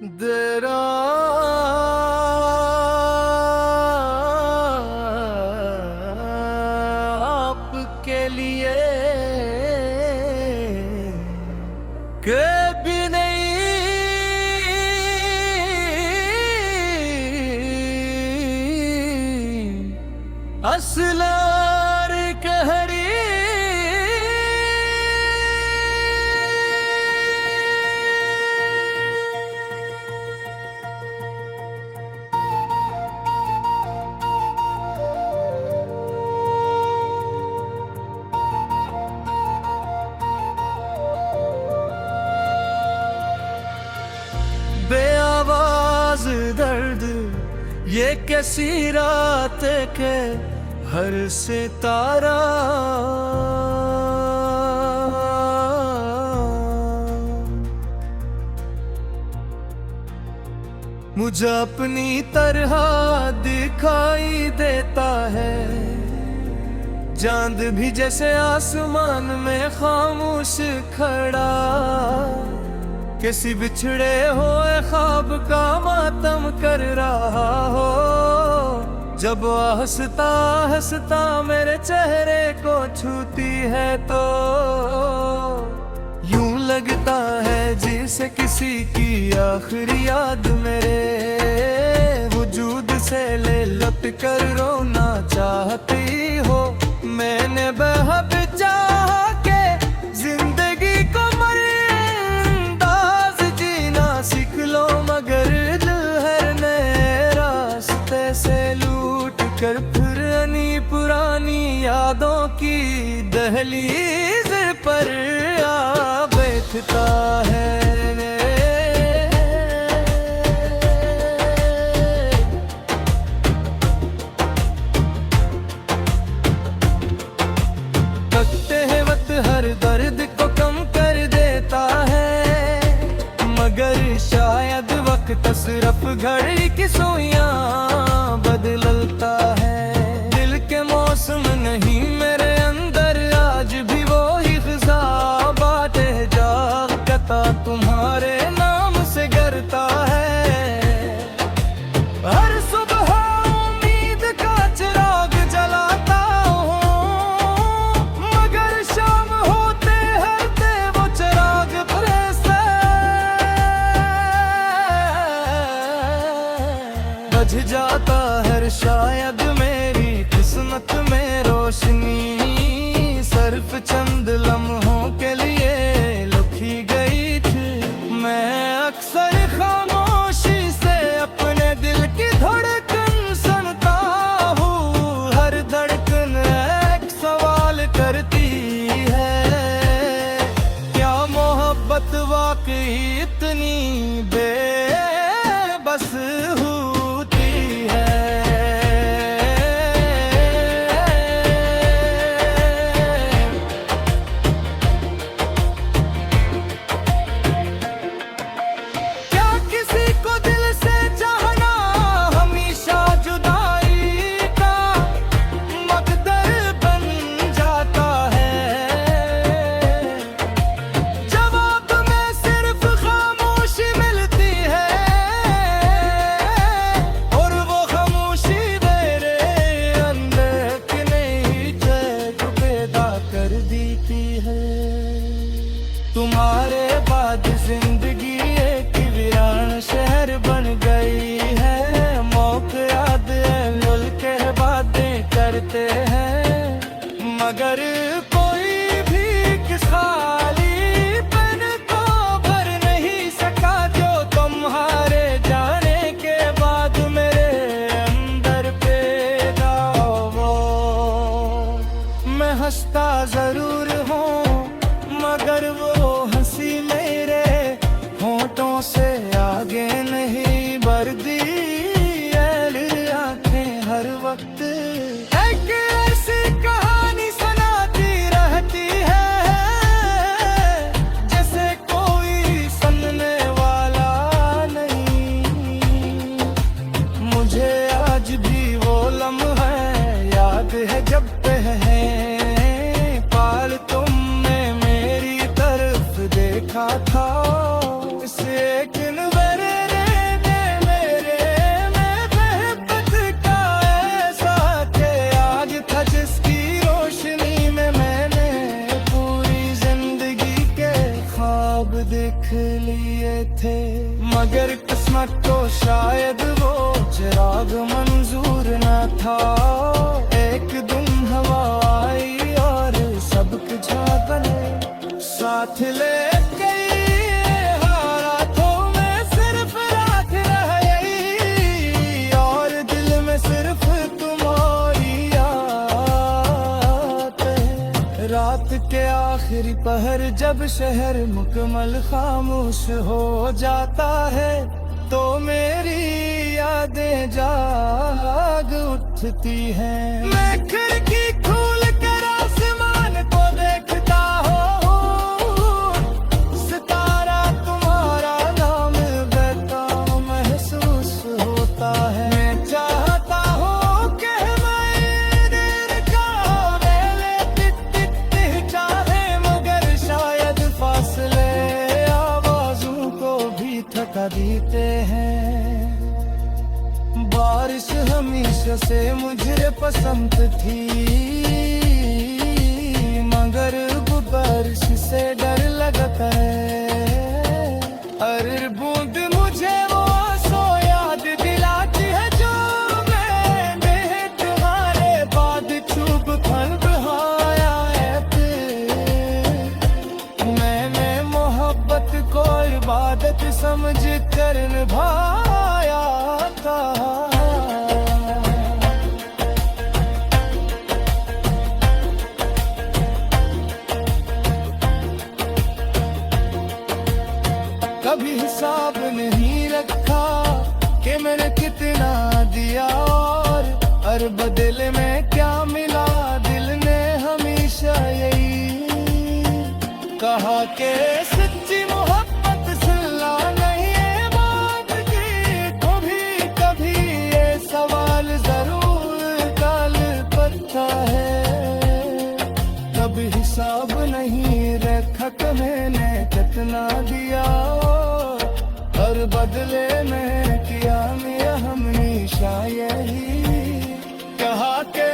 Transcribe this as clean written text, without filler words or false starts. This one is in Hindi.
तेरा आपके लिए कभी नहीं असलार कहरी बेआवाज दर्द ये कैसी रात के हर सितारा मुझे अपनी तरह दिखाई देता है। चांद भी जैसे आसमान में खामोश खड़ा किसी बिछड़े हुए ख्वाब का मातम कर रहा हो। जब हंसता हंसता मेरे चेहरे को छूती है तो यूं लगता है जैसे किसी की आखिरी याद मेरे वजूद से ले लुट कर रोना चाहती हो। मैंने बेहद चाह के जिंदगी को सीख लो मगर लहरने रास्ते से लूट कर फिर पुरानी यादों की दहलीज पर आ बैठता है। तकते हैं वक्त हर दर्द को कम कर देता है मगर शायद वक्त सिर्फ घड़ी की सुइयां बदलता है। दिल के मौसम नहीं मेरे अंदर आज भी वो ही ख़िज़ा बाटे जागता तुम्हारे नाम से गरता है। हर सुबह उम्मीद का चिराग जलाता हूँ मगर शाम होते हरते वो चिराग बुझ जाता है। शायद मेरी किस्मत में रोशनी सिर्फ चंद लम्हों के लिए लुकी गई थी। मैं अक्सर खामोशी से अपने दिल की धड़कन सुनता हूँ। हर धड़कन एक सवाल करती है क्या मोहब्बत वाकई इतनी बेबस तुम्हारे बाद जिंदगी एक वीरान शहर बन गई है। मौके याद है मुल्क बातें करते हैं मगर कोई भी किस खाली पन को भर नहीं सका जो तुम्हारे जाने के बाद मेरे अंदर पैदा हो। मैं हंसता जरूर हूँ मगर वो हंसी मेरे होठों से आगे नहीं बढ़ती। आंखें हर वक्त एक ऐसी कहानी सुनाती रहती है जैसे कोई सुनने वाला नहीं। मुझे आज भी वो लम्हा याद है जब पहले पाल तुमने मेरी तरफ देखा था। इसे एक थे, मगर किस्मत को शायद वो चिराग मंजूर न था। एक दिन हवा आई और सब कुछ बने साथ ले गई, हालातों में सिर्फ रात रह गई और दिल में सिर्फ तुम्हारी याद है। रात के आखिरी पहर जब शहर मुकम्मल खामोश हो जाता है, तो मेरी यादें जाग उठती हैं। मैं खिड़की खोल कर आसमान को देखता हूँ, सितारा तुम्हारा नाम बहता महसूस होता है। मैं चाहता हूँ कि मैं देर का मेले टिक चाहे, मगर शायद फासले आवाजों को भी थका देते हैं। बारिश हमेशा से मुझे पसंद थी, मगर वो बारिश से डर लगता है। हर बूंद मुझे वो सो याद दिलाती है जो मैंने तुम्हारे बाद खूब फल बहाया है। मैंने मोहब्बत को इबादत समझ कर निभाया था। कभी हिसाब नहीं रखा कि मैंने कितना दिया और बदले में क्या मिला। दिल ने हमेशा यही कहा कि सच्ची मोहब्बत सिला नहीं है बात की। कभी ये सवाल जरूर टाल पड़ता है, कभी हिसाब नहीं रखा कि मैंने कितना दिया और बदले में किया मैं हमेशा यही कहा के